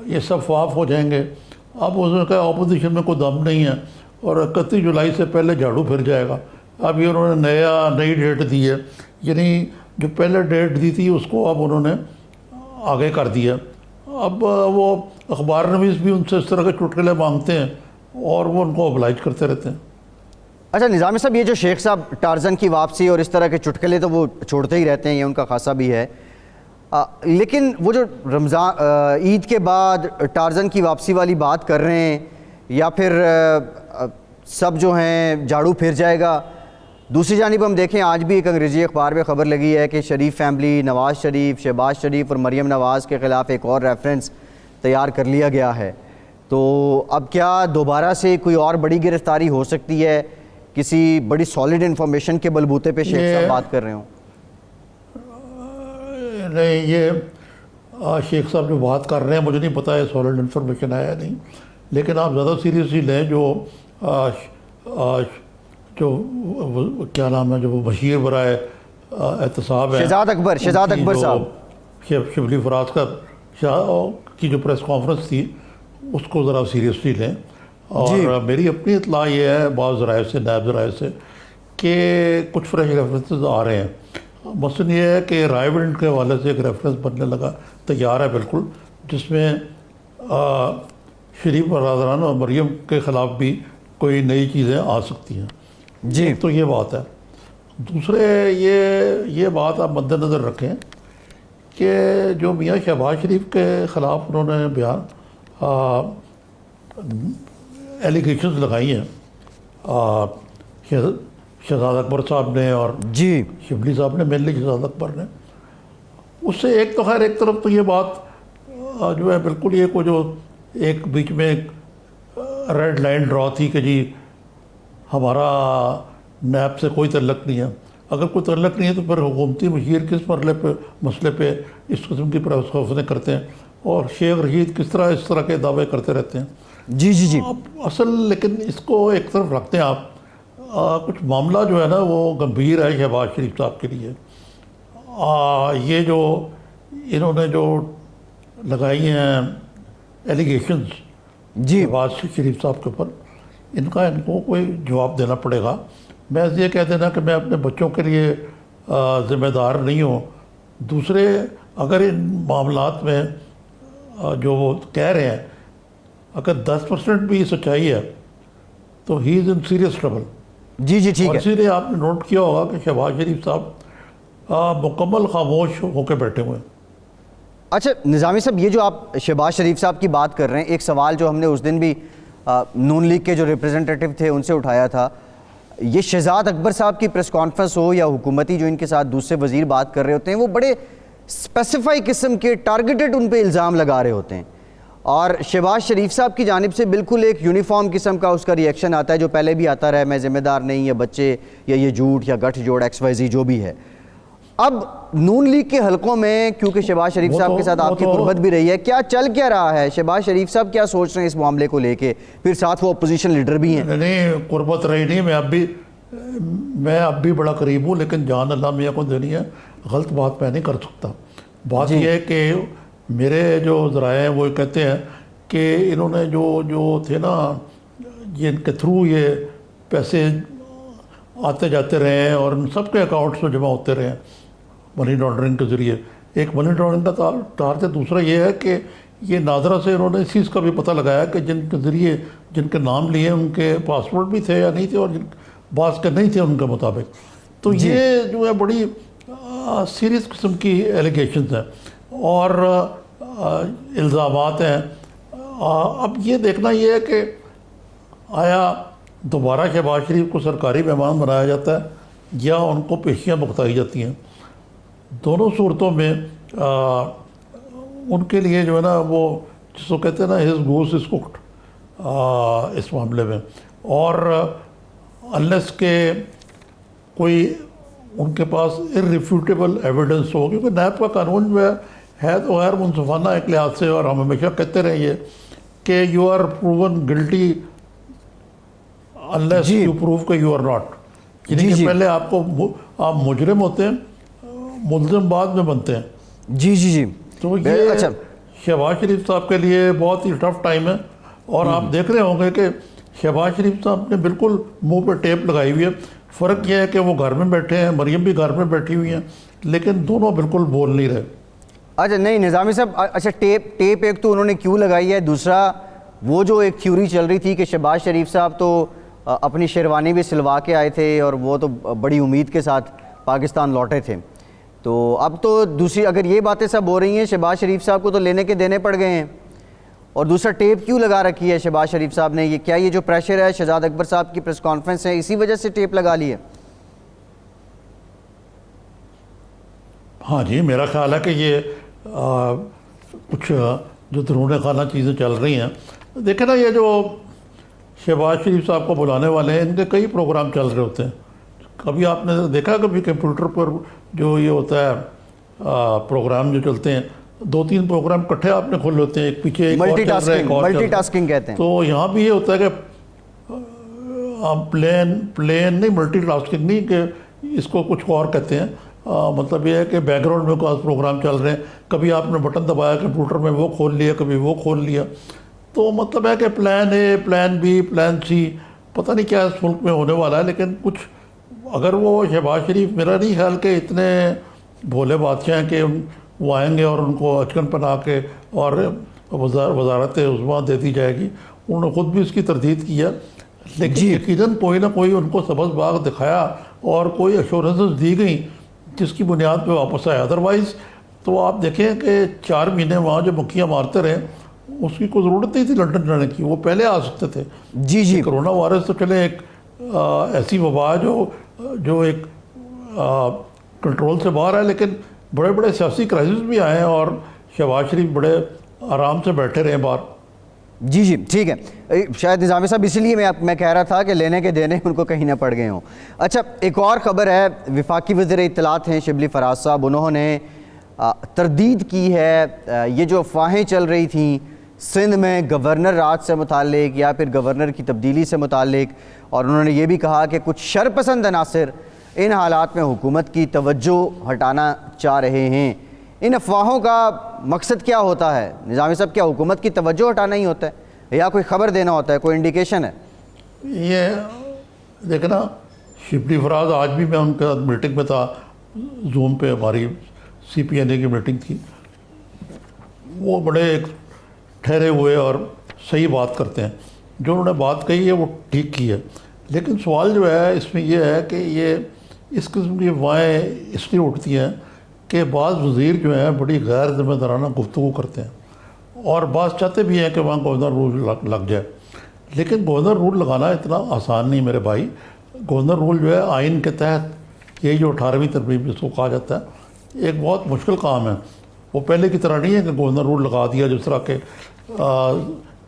یہ سب معاف ہو جائیں گے. اب اس نے کہا اپوزیشن میں کوئی دم نہیں ہے اور 31 جولائی سے پہلے جھاڑو پھر جائے گا. اب یہ انہوں نے نئی ڈیٹ دی ہے، یعنی جو پہلے ڈیٹ دی تھی اس کو اب انہوں نے آگے کر دیا. اب وہ اخبار نویس بھی ان سے اس طرح کے چٹکلے مانگتے ہیں اور وہ ان کو اوبلائج کرتے رہتے ہیں. اچھا نظامی صاحب، یہ جو شیخ صاحب ٹارزن کی واپسی اور اس طرح کے چٹکلے تو وہ چھوڑتے ہی رہتے ہیں، یہ ان کا خاصہ بھی ہے. لیکن وہ جو رمضان عید کے بعد ٹارزن کی واپسی والی بات کر رہے ہیں یا پھر سب جو ہیں جھاڑو پھر جائے گا، دوسری جانب ہم دیکھیں آج بھی ایک انگریزی اخبار میں خبر لگی ہے کہ شریف فیملی، نواز شریف، شہباز شریف اور مریم نواز کے خلاف ایک اور ریفرنس تیار کر لیا گیا ہے. تو اب کیا دوبارہ سے کوئی اور بڑی گرفتاری ہو سکتی ہے؟ کسی بڑی سالڈ انفارمیشن کے بلبوتے پہ شیخ صاحب بات کر رہے ہوں؟ نہیں، یہ شیخ صاحب جو بات کر رہے ہیں مجھے نہیں پتا ہے سالڈ انفارمیشن ہے یا نہیں، لیکن آپ زیادہ سیریسلی لیں جو کیا نام ہے، جو بشیر برائے احتساب ہے، شہزاد اکبر صاحب، شبلی فراز کی جو پریس کانفرنس تھی اس کو ذرا سیریسلی لیں. اور میری اپنی اطلاع یہ ہے بعض ذرائع سے، نیب ذرائع سے، کہ کچھ فریش ریفرنسز آ رہے ہیں. مثلاً یہ ہے کہ رائے ونڈ کے حوالے سے ایک ریفرنس بننے لگا، تیار ہے بالکل، جس میں شریف برادران اور مریم کے خلاف بھی کوئی نئی چیزیں آ سکتی ہیں. جی تو یہ بات ہے. دوسرے یہ بات آپ مد نظر رکھیں کہ جو میاں شہباز شریف کے خلاف انہوں نے بیان ایلیگیشنز لگائی ہیں شہزاد اکبر صاحب نے اور جی شبلی صاحب نے، مینلی شہزاد اکبر نے، اس سے ایک تو خیر ایک طرف تو یہ بات جو ہے بالکل یہ کو جو ایک بیچ میں ایک ریڈ لائن ڈرا تھی کہ جی ہمارا نیب سے کوئی تعلق نہیں ہے. اگر کوئی تعلق نہیں ہے تو پھر حکومتی مشیر کس مسئلے پہ اس قسم کی پریس کانفرنسیں کرتے ہیں، اور شیخ رشید کس طرح کے دعوے کرتے رہتے ہیں. جی اصل لیکن اس کو ایک طرف رکھتے ہیں آپ. کچھ معاملہ جو ہے نا وہ گمبھیر ہے شہباز شریف صاحب کے لیے. یہ جو انہوں نے جو لگائی ہیں ایلیگیشنز شہباز شریف صاحب کے اوپر، ان کو کوئی جواب دینا پڑے گا. میں یہ کہہ دینا کہ میں اپنے بچوں کے لیے ذمہ دار نہیں ہوں. دوسرے اگر ان معاملات میں جو وہ کہہ رہے ہیں اگر 10% بھی سچائی ہے تو ہی از ان سیریس ٹربل. جی ٹھیک ہے. اسی لیے آپ نے نوٹ کیا ہوگا کہ شہباز شریف صاحب مکمل خاموش ہو کے بیٹھے ہوئے ہیں. اچھا نظامی صاحب، یہ جو آپ شہباز شریف صاحب کی بات کر رہے ہیں، ایک سوال جو ہم نے اس دن بھی نون لیگ کے جو ریپریزنٹیٹیو تھے ان سے اٹھایا تھا، یہ شہزاد اکبر صاحب کی پریس کانفرنس ہو یا حکومتی جو ان کے ساتھ دوسرے وزیر بات کر رہے ہوتے ہیں، وہ بڑے اسپیسیفائی قسم کے ٹارگیٹڈ ان پہ الزام لگا رہے ہوتے ہیں، اور شہباز شریف صاحب کی جانب سے بالکل ایک یونیفارم قسم کا اس کا ری ایکشن آتا ہے جو پہلے بھی آتا رہا ہے، میں ذمہ دار نہیں، یا بچے، یا یہ جھوٹ، یا گٹھ جوڑ XYZ جو بھی ہے. اب نون لیگ کے حلقوں میں کیونکہ شہباز شریف صاحب کے ساتھ آپ کی قربت بھی رہی ہے، کیا چل کیا رہا ہے؟ شہباز شریف صاحب کیا سوچ رہے ہیں اس معاملے کو لے کے؟ پھر ساتھ وہ اپوزیشن لیڈر بھی ہیں. نہیں، قربت رہی نہیں. میں اب بھی بڑا قریب ہوں، لیکن جان اللہ میاں کو دینی ہے، غلط بات میں نہیں کر سکتا. بات یہ ہے کہ میرے جو ذرائع ہیں وہ کہتے ہیں کہ انہوں نے جو تھے نا جن کے تھرو یہ پیسے آتے جاتے رہے ہیں اور ان سب کے اکاؤنٹس میں جمع ہوتے رہے ہیں منی لانڈرنگ کے ذریعے. ایک منی لانڈرنگ کا تار ہے. دوسرا یہ ہے کہ یہ ناظرہ سے انہوں نے اس چیز کا بھی پتہ لگایا کہ جن کے ذریعے جن کے نام لیے ان کے پاسپورٹ بھی تھے یا نہیں تھے، اور بعض کے نہیں تھے ان کے مطابق. تو یہ جو ہے بڑی سیریس قسم کی ایلیگیشنز ہیں اور الزامات ہیں. اب یہ دیکھنا یہ ہے کہ آیا دوبارہ شہباز شریف کو سرکاری مہمان بنایا جاتا ہے یا ان کو پیشیاں بختائی جاتی ہیں. دونوں صورتوں میں ان کے لیے جو ہے نا وہ جس کو کہتے ہیں نا ہز گوس از کوکڈ اس معاملے میں. اور انلیس کہ کوئی ان کے پاس irrefutable ایویڈنس ہو، کیونکہ نیب کا قانون جو ہے تو غیر منصفانہ ایک لحاظ سے، اور ہم ہمیشہ کہتے رہے یہ کہ you are proven guilty unless you prove کہ یو آر ناٹ. یعنی کہ پہلے آپ مجرم ہوتے ہیں، ملزم بعد میں بنتے ہیں. جی تو یہ شہباز شریف صاحب کے لیے بہت ہی ٹف ٹائم ہے. اور آپ دیکھ رہے ہوں گے کہ شہباز شریف صاحب نے بالکل منہ پہ ٹیپ لگائی ہوئی ہے. فرق یہ ہے کہ وہ گھر میں بیٹھے ہیں، مریم بھی گھر میں بیٹھی ہوئی ہیں، لیکن دونوں بالکل بول نہیں رہے. اچھا نہیں نظامی صاحب، اچھا ٹیپ ایک تو انہوں نے کیوں لگائی ہے، دوسرا وہ جو ایک تھیوری چل رہی تھی کہ شہباز شریف صاحب تو اپنی شیروانی بھی سلوا کے آئے تھے اور وہ تو بڑی امید کے ساتھ پاکستان لوٹے تھے. تو اب تو دوسری اگر یہ باتیں سب ہو رہی ہیں، شہباز شریف صاحب کو تو لینے کے دینے پڑ گئے ہیں. اور دوسرا ٹیپ کیوں لگا رکھی ہے شہباز شریف صاحب نے؟ یہ کیا یہ جو پریشر ہے شہزاد اکبر صاحب کی پریس کانفرنس ہے اسی وجہ سے ٹیپ لگا لی ہے؟ ہاں جی، میرا خیال ہے کہ یہ کچھ جو درون خانہ چیزیں چل رہی ہیں. دیکھیں نا، یہ جو شہباز شریف صاحب کو بلانے والے ہیں، ان کے کئی پروگرام چل رہے ہوتے ہیں. کبھی آپ نے دیکھا کبھی کمپیوٹر پر جو یہ ہوتا ہے پروگرام جو چلتے ہیں، 2-3 پروگرام اکٹھے آپ نے کھولے ہوتے ہیں، ایک پیچھے ایک اور چل رہا ہے، ایک اور چل رہا ہے. ملٹی ٹاسکنگ کہتے ہیں. تو یہاں بھی یہ ہوتا ہے کہ پلین نہیں، ملٹی ٹاسکنگ نہیں، کہ اس کو کچھ اور کہتے ہیں. مطلب یہ ہے کہ بیک گراؤنڈ میں کوئی پروگرام چل رہے ہیں، کبھی آپ نے بٹن دبایا کمپیوٹر میں، وہ کھول لیا، کبھی وہ کھول لیا. تو مطلب ہے کہ plan a, plan be, plan سی، پتہ نہیں کیا اس ملک میں ہونے والا ہے. لیکن کچھ اگر وہ شہباز شریف، میرا نہیں خیال کہ اتنے بھولے بادشاہ ہیں کہ وہ آئیں گے اور ان کو اچکن پہنا کے اور وزارت عظمیٰ دے دی جائے گی. انہوں نے خود بھی اس کی تردید کی ہے، لیکن یقیناً کوئی نہ کوئی ان کو سبز باغ دکھایا اور کوئی ایشورنسز دی گئیں جس کی بنیاد پہ واپس آئے. ادروائز تو آپ دیکھیں کہ 4 مہینے وہاں جو مکھیاں مارتے رہے، اس کی کوئی ضرورت نہیں تھی لنڈن جانے کی، وہ پہلے آ سکتے تھے. جی کرونا وائرس تو چلے ایک ایسی وبا جو ایک کنٹرول سے باہر ہے، لیکن بڑے بڑے سیاسی کرائسس بھی آئے ہیں اور شہباز شریف بڑے آرام سے بیٹھے رہے باہر. جی ٹھیک ہے. شاید نظامی صاحب اسی لیے میں کہہ رہا تھا کہ لینے کے دینے ان کو کہیں نہ پڑ گئے ہوں. اچھا، ایک اور خبر ہے. وفاقی وزیر اطلاعات ہیں شبلی فراز صاحب، انہوں نے تردید کی ہے یہ جو افواہیں چل رہی تھیں سندھ میں گورنر راج سے متعلق یا پھر گورنر کی تبدیلی سے متعلق، اور انہوں نے یہ بھی کہا کہ کچھ شرپسند عناصر ان حالات میں حکومت کی توجہ ہٹانا چاہ رہے ہیں. ان افواہوں کا مقصد کیا ہوتا ہے نظامی صاحب؟ کیا حکومت کی توجہ ہٹانا ہی ہوتا ہے یا کوئی خبر دینا ہوتا ہے، کوئی انڈیکیشن ہے؟ یہ دیکھنا، شبلی فراز، آج بھی میں ان کا میٹنگ میں تھا، زوم پہ ہماری CPNA کی میٹنگ تھی. وہ بڑے ٹھہرے ہوئے اور صحیح بات کرتے ہیں. جو انہوں نے بات کہی ہے وہ ٹھیک کی ہے، لیکن سوال جو ہے اس میں یہ ہے کہ یہ اس قسم کی افواہیں اس لیے اٹھتی ہیں کہ بعض وزیر جو ہیں بڑی غیر ذمہ دارانہ گفتگو کرتے ہیں اور بعض چاہتے بھی ہیں کہ وہاں گورنر رول لگ جائے. لیکن گورنر رول لگانا اتنا آسان نہیں میرے بھائی. گورنر رول جو ہے آئین کے تحت، یہ جو 18ویں ترمیم جس کو کہا جاتا ہے، ایک بہت مشکل کام ہے. وہ پہلے کی طرح نہیں ہے کہ گورنر رول لگا دیا جس طرح کہ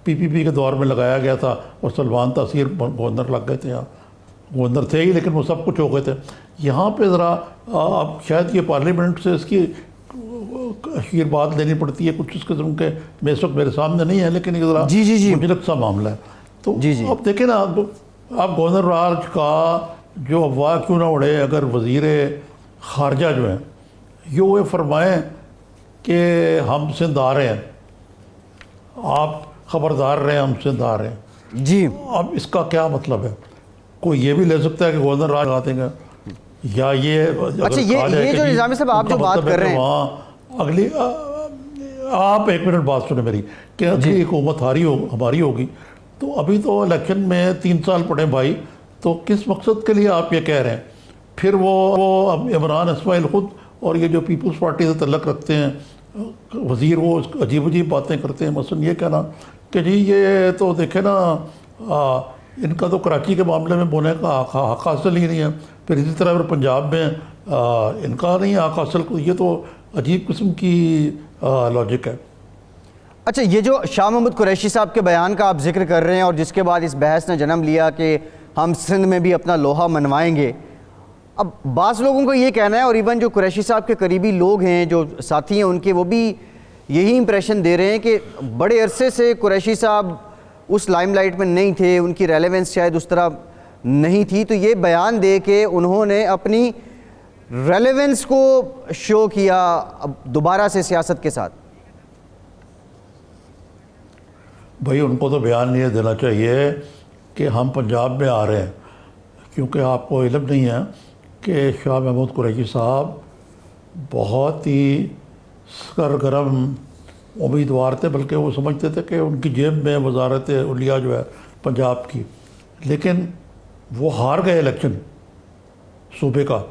PPP کے دور میں لگایا گیا تھا اور سلمان تاثیر گورنر لگ گئے تھے. یہاں گورنر تھے ہی لیکن وہ سب کچھ ہو گئے تھے. یہاں پہ ذرا اب شاید یہ پارلیمنٹ سے اس کی اشیر بات لینی پڑتی ہے، کچھ اس قسم کے اس وقت میرے سامنے نہیں ہے، لیکن یہ ذرا مجلک سا معاملہ ہے. تو اب دیکھیں نا، اب گورنر راج کا جو افواہ کیوں نہ اڑے، اگر وزیر خارجہ جو ہیں یہ فرمائیں کہ ہم سندھ آ رہے ہیں، آپ خبردار رہیں، ہم سندھ آ رہے ہیں. جی اب اس کا کیا مطلب ہے؟ کوئی یہ بھی لے سکتا ہے کہ گورنر راج لگا دیں گے، یا یہ اچھا یہ جو نظامی صاحب آپ جو بات کر رہے ہیں، وہاں اگلی آپ ایک منٹ بات سنیں میری، کہ اگلی حکومت ہماری ہوگی تو ابھی تو الیکشن میں 3 سال پڑے بھائی، تو کس مقصد کے لیے آپ یہ کہہ رہے ہیں؟ پھر وہ عمران اسماعیل خود اور یہ جو پیپلز پارٹی سے تعلق رکھتے ہیں وزیر، وہ عجیب باتیں کرتے ہیں. مثلا یہ کہنا کہ جی یہ تو دیکھیں نا، ان کا تو کراچی کے معاملے میں بولنے کا حق حاصل ہی نہیں ہے، پھر اسی طرح پھر پنجاب میں ان کا نہیں حق حاصل. یہ تو عجیب قسم کی لاجک ہے. اچھا، یہ جو شاہ محمود قریشی صاحب کے بیان کا آپ ذکر کر رہے ہیں اور جس کے بعد اس بحث نے جنم لیا کہ ہم سندھ میں بھی اپنا لوہا منوائیں گے، اب بعض لوگوں کو یہ کہنا ہے، اور ایون جو قریشی صاحب کے قریبی لوگ ہیں، جو ساتھی ہیں ان کے، وہ بھی یہی امپریشن دے رہے ہیں کہ بڑے عرصے سے قریشی صاحب اس لائم لائٹ میں نہیں تھے، ان کی ریلیونس شاید اس طرح نہیں تھی، تو یہ بیان دے کے انہوں نے اپنی ریلیونس کو شو کیا دوبارہ سے سیاست کے ساتھ. بھائی ان کو تو بیان یہ دینا چاہیے کہ ہم پنجاب میں آ رہے ہیں، کیونکہ آپ کو علم نہیں ہے کہ شاہ محمود قریشی صاحب بہت ہی سرگرم امیدوار تھے، بلکہ وہ سمجھتے تھے کہ ان کی جیب میں وزارت علیہ جو ہے پنجاب کی، لیکن وہ ہار گئے الیکشن صوبے کا،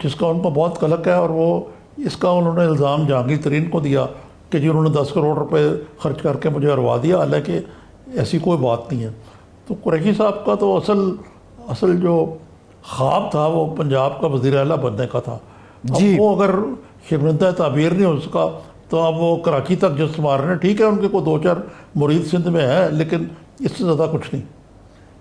جس کا ان کو بہت قلق ہے. اور وہ اس کا انہوں نے الزام جہانگیر ترین کو دیا کہ جی انہوں نے 10 کروڑ روپے خرچ کر کے مجھے ہروا دیا، حالانکہ ایسی کوئی بات نہیں ہے. تو قریشی صاحب کا تو اصل جو خواب تھا وہ پنجاب کا وزیر اعلیٰ بننے کا تھا. وہ اگر شرمندہ تعبیر نہیں ہو سکا تو اب وہ کراچی تک جس مار رہے ہیں. ٹھیک ہے ان کے کوئی 2-4 مرید سندھ میں ہے لیکن اس سے زیادہ کچھ نہیں.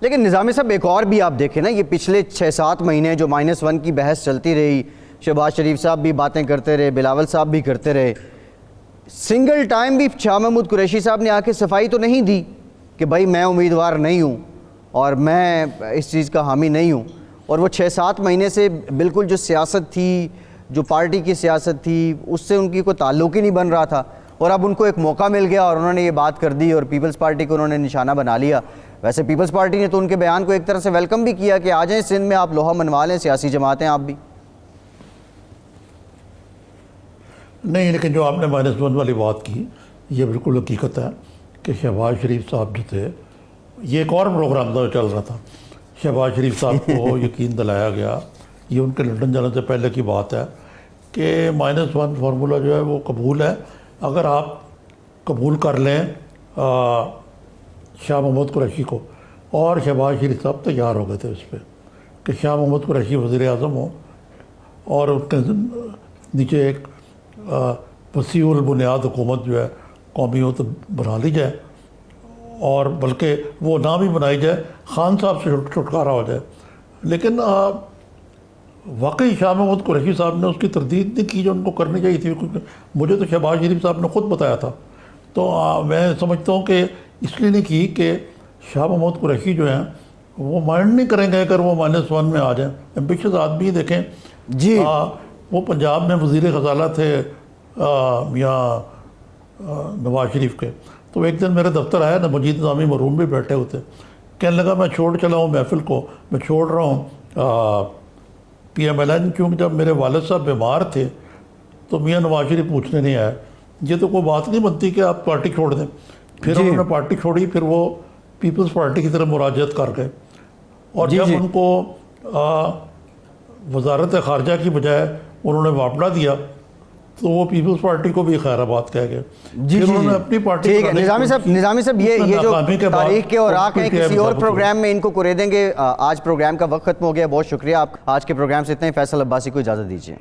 لیکن نظامی صاحب ایک اور بھی آپ دیکھیں نا, یہ پچھلے 6-7 مہینے جو -1 کی بحث چلتی رہی, شہباز شریف صاحب بھی باتیں کرتے رہے, بلاول صاحب بھی کرتے رہے, سنگل ٹائم بھی شاہ محمود قریشی صاحب نے آ کے صفائی تو نہیں دی کہ بھائی میں امیدوار نہیں ہوں اور میں اس چیز کا حامی نہیں ہوں. اور وہ 6-7 مہینے سے بالکل جو سیاست تھی, جو پارٹی کی سیاست تھی, اس سے ان کی کوئی تعلق ہی نہیں بن رہا تھا, اور اب ان کو ایک موقع مل گیا اور انہوں نے یہ بات کر دی اور پیپلز پارٹی کو انہوں نے نشانہ بنا لیا. ویسے پیپلز پارٹی نے تو ان کے بیان کو ایک طرح سے ویلکم بھی کیا کہ آ جائیں سندھ میں, آپ لوہا منوا لیں, سیاسی جماعتیں آپ بھی. نہیں, لیکن جو آپ نے -1 والی بات کی یہ بالکل حقیقت ہے کہ شہباز شریف صاحب جو تھے, یہ ایک اور پروگرام تھا جو چل رہا تھا. شہباز شریف صاحب کو یقین دلایا گیا, یہ ان کے لنڈن جانے سے پہلے کی بات ہے, کہ -1 فارمولہ جو ہے وہ قبول ہے اگر آپ قبول کر لیں شاہ محمود قریشی کو. اور شہباز شریف صاحب تیار ہو گئے تھے اس پہ کہ شاہ محمود قریشی وزیر اعظم ہوں اور اس کے نیچے ایک وسیع البنیاد حکومت جو ہے قومی ہو تو بنا لی جائے, اور بلکہ وہ نہ بھی بنائی جائے, خان صاحب سے چھٹکارا ہو جائے. لیکن واقعی شاہ محمود قریشی صاحب نے اس کی تردید نہیں کی جو ان کو کرنی چاہیے تھی, کیونکہ مجھے تو شہباز شریف صاحب نے خود بتایا تھا. تو میں سمجھتا ہوں کہ اس لیے نہیں کی کہ شاہ محمود قریشی جو ہیں وہ مائنڈ نہیں کریں گے اگر وہ -1 میں آ جائیں. ایمبیشس آدمی دیکھیں جی, وہ پنجاب میں وزیر خزانہ تھے میاں نواز شریف کے. تو ایک دن میرے دفتر آیا نا, مجید نظامی مرحوم بھی بیٹھے ہوتے, کہنے لگا میں چھوڑ چلا ہوں محفل کو, میں چھوڑ رہا ہوں PMLN, کیونکہ جب میرے والد صاحب بیمار تھے تو میاں نواز شریف پوچھنے نہیں آئے. یہ تو کوئی بات نہیں بنتی کہ آپ پارٹی چھوڑ دیں. پھر انہوں نے پارٹی چھوڑی, پھر وہ پیپلز پارٹی کی طرف مراجعت کر گئے, اور جب ان کو وزارت خارجہ کی بجائے انہوں نے واپڑا دیا تو وہ پیپلز پارٹی کو بھی خیر آباد کہہ گئے. پھر انہوں نے اپنی پارٹی. ٹھیک ہے نظامی صاحب, یہ جو تاریخ کے اوراق ہیں کسی اور پروگرام میں ان کو کرے دیں گے. آج پروگرام کا وقت ختم ہو گیا, بہت شکریہ آپ. آج کے پروگرام سے اتنا ہی. فیصل عباسی کو اجازت دیجیے.